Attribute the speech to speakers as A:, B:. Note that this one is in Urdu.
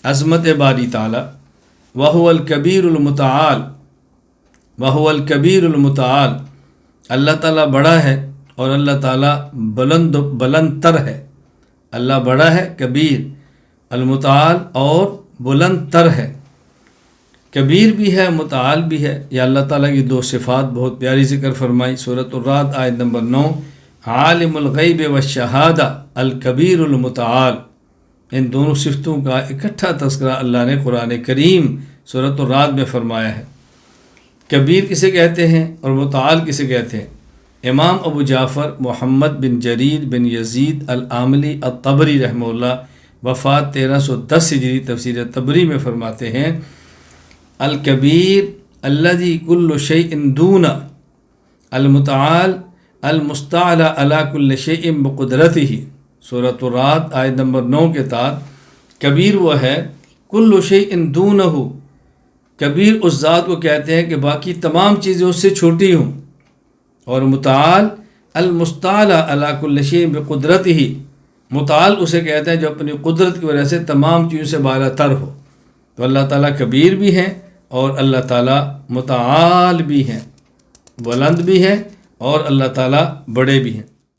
A: عظمت باری تعالیٰ، وہو الکبیر المتعال، وہو الکبیر المتعال، اللہ تعالیٰ بڑا ہے اور اللہ تعالیٰ بلند تر ہے۔ اللہ بڑا ہے، کبیر، المتعال اور بلند تر ہے۔ کبیر بھی ہے، متعال بھی ہے۔ یہ اللہ تعالیٰ کی دو صفات بہت پیاری ذکر فرمائی۔ سورۃ الرعد آیت نمبر 9، عالم الغیب والشہادہ الکبیر المتعال۔ ان دونوں صفتوں کا اکٹھا تذکرہ اللہ نے قرآن کریم سورۃ الرعد میں فرمایا ہے۔ کبیر کسے کہتے ہیں اور متعال کسے کہتے ہیں؟ امام ابو جعفر محمد بن جریر بن یزید العاملی الطبری رحمہ اللہ، وفات 1310 ہجری، تفسیر طبری میں فرماتے ہیں الکبیر الذی کل شیء دون، المتعال المستعلی علی کل شیء بقدرتہ۔ سورۃ الرعد آیت نمبر 9 کے تحت کبیر وہ ہے کل شیء دونہ، کبیر اس ذات کو کہتے ہیں کہ باقی تمام چیزیں اس سے چھوٹی ہوں، اور متعال المستعلی علی کل شیء بقدرتہ، متعال اسے کہتے ہیں جو اپنی قدرت کی وجہ سے تمام چیزوں سے بالا تر ہو۔ تو اللہ تعالیٰ کبیر بھی ہیں اور اللہ تعالیٰ متعال بھی ہیں، بلند بھی ہیں اور اللہ تعالیٰ بڑے بھی ہیں۔